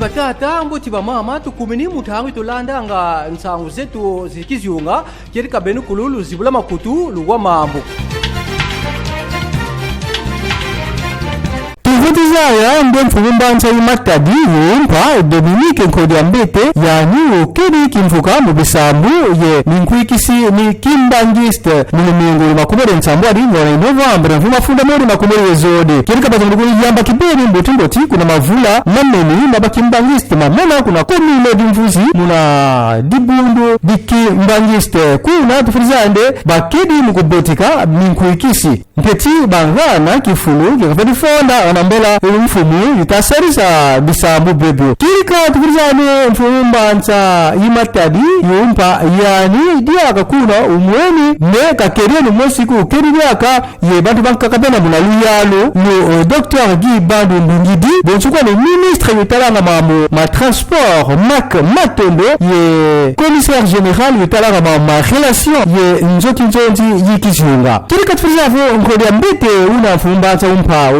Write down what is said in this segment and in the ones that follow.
batata mbo tiba mama tukumini muthangu itolanda nga nsangu zetu zikizyunga kiri kabenu kululu zibula makutu lugwa mambo. Tuvutizaya mbe mfumbanza imatadi yumpa Dominique Nkodiambete yani ukeni kimfuka mubisambu ye minkwikisi ni kimbangiste mulumingu makumere nsambu ari ngona November mfuma funda mori makumere yezode kirika bazungulu yamba kibeni mbotimboti kuna mavula nameni nabakimbangiste mamona kuna komile dimvuzi muna dibundu dikimbangiste kuna tufrizande bakedi mukubotika minkwikisi mpeti bangana kifulu kikafadi fonda anambela mfumu yutaserisa bisambu bebo kirika tufrizane mfumbanza imatadi yumpa yani diaka kuna umweni ne kakereni mosiku keriaka ye bantu bankakabena munaluyalo no Dr Guy Bandu Ndungidi bonchukwa ni ministre yutalanga ma transport mak matondo ye commissaire général yutalanga ma relation ye nzoti yikizunga kirika tufrizane Nkodiambete una mfumbanza umpa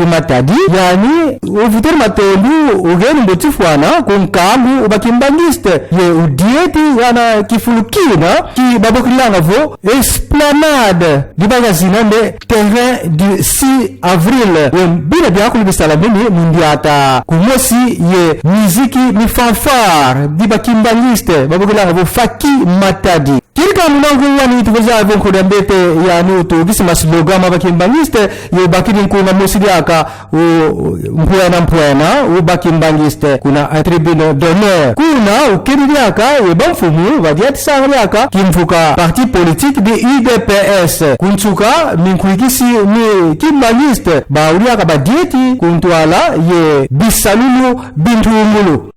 imatadi yani uvuter matendu ugeni mbotifwana kunkambu ubakimbangiste ye udieti yana kifulukina ki babokilanga vo esplanade dibagazina nde terrain du 6 avril wembina biakulibisala mini mundiata kumosi ye muziki ni fanfare dibakimbangiste babokilanga vo Faki Matadi kirika munangu yani tuvoza vo Nkodiambete yani utugisi maslogan mabakimbangiste ye bakiri nkuna mosidi aka mpwena ubakimbangiste kuna tribune d'honneur kuna ukiriaka webamfumu vadiati sangaliaka kimfuka parti politique de UDPS kunchuka minkuikisi ni kimbangiste bauriaka badieti kuntwala ye bisalulu bintungulu.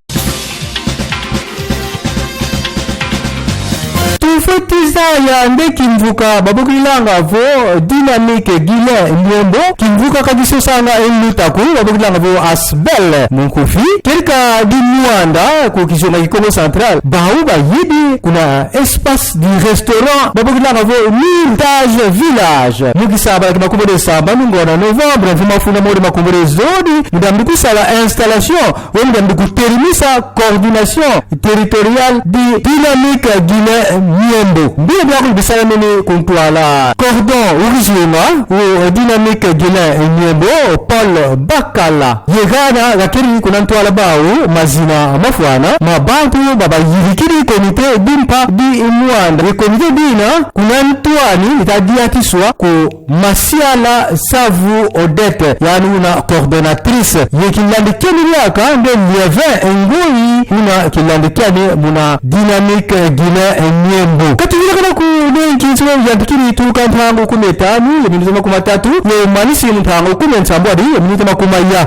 Tufetiza ya nde kimvuka babukilanga vo Dynamique Guilain Nyembo kimvuka kajiso sanga elutaku babukilanga vo Asbel Munkufi kirika di Mwanda kukishona kikomo central bahuba yidi kuna espace du restaurant babukilanga vo Miltage Village mukisaba kimakumode saba ngona November vimafuna mori makumode zodi mudambiku sala installation mudambiku terimisa coordination territoriale di Dynamique Guilain Nyembo mbia biaku bisala mene kuntwala cordon original ou Dynamique Guilain Nyembo Paul Bakala yegana gakiri kunantwala bawu mazina mafwana mabantu baba yirikiri komite dimpa di Mwanda komite dina kunantwani itadiatiswa ku Masiala Savu Odette yani una coordonnatrice yekilandikeni yaka nde lieve ngoi una kilandikeni muna Dynamique Guilain Nyembo kativira kana ku nenkinso yandikiri tuka ntango kumetanu yeminzo makumatatu ye manisi ntango kumentambwadi yeminzo makumaya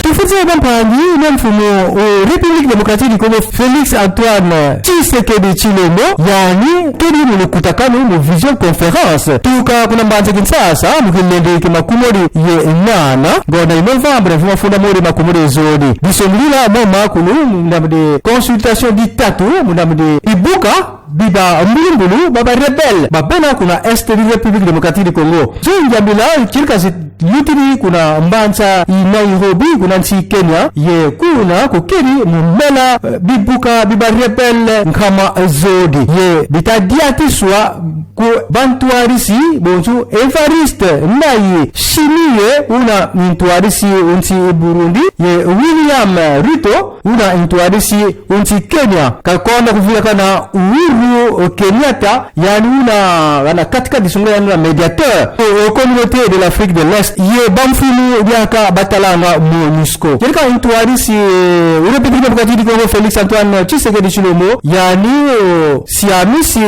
tufuze bampangi na mfumo République démocratique du Congo Félix Antoine Tshisekedi Tshilombo yani kedi mulukutakano mu vision conférence tuka kuna mbanze Kinshasa mukilende kimakumori ye nana ngona November vimafunda mori makumori zodi disomlila moma kulu ndamde consultation ditatu ndamde ibuka biba mbumbulu baba rebel babena kuna est de République démocratique du Congo zunjambila kirika lutini kuna mbanza Nairobi kuna nchi Kenya ye kuna kukiri mumela bibuka biba rebel nkama zodi ye bitadiatiswa ku bantuarisi bonzu Evariste Nayi Shimiye una intuarisi unchi Burundi ye William Ruto una intuarisi unchi Kenya kakonda kuvika kana Uhuru Kenyatta yani una katika disongo ya mediateur au communauté de l'Afrique de l'Est ye bamfumu yaka batalanga MONUSCO kirika intuarisi République démocratique du Congo Félix Antoine Tshisekedi Tshilombo yani siamisi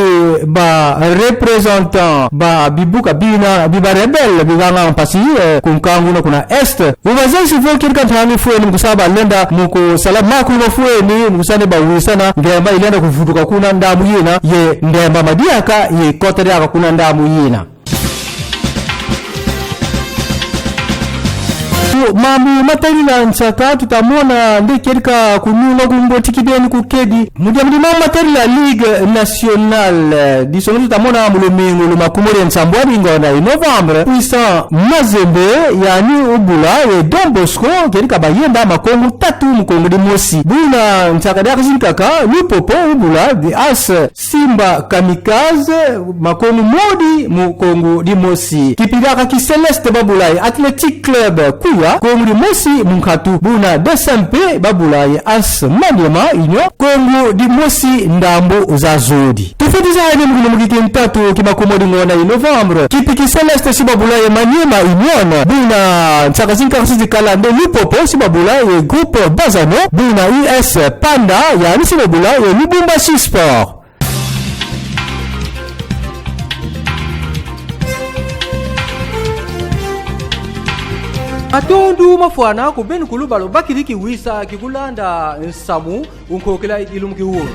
ba représentant ba bibuka bina biba rebel biganga mpasi kunkangu na kuna est ubazensi vo kirika ntani fueni mkusaba lenda muko salama kuno fueni mkusane ba uisana ngemba ilenda kuvuduka kuna ndamu yina ye ndemba madiaka ye kotere aka kuna ndamu yina mambo matarila nsaka tutamona ndekerika kununga kumboti kibeni kukedi mudia mdima matarila Ligue Nationale disonu tutamona mulumingu lumakumuri nsambwani ngona Novembre puissant Mazembe yani ubula ye Don Bosco kerika bayenda makongo tatu mukongo di mosi buna nsaka daka zinkaka Lupopo ubula di As Simba Kamikaze makongo modi mukongo di mosi kipidaka ki Celeste babulai Athletic Club kuya kongo di mosi munkatu buna DSMP babulai As Maniema inyo kongo di mosi ndambo za zodi tufetiza hane mgunu mgiki mtatu kimakomodi ngona Novembre kipi ki Celeste sibabulai Maniema inyona buna nsakazinka kasizi kalande Lupopo sibabulai Groupe Bazano buna US Panda yani sibabulai Lubumbashi Sport. Atondu mafwana kubeni kulubalo bakiriki wisa kikulanda nsamu unkokela ilumki huo.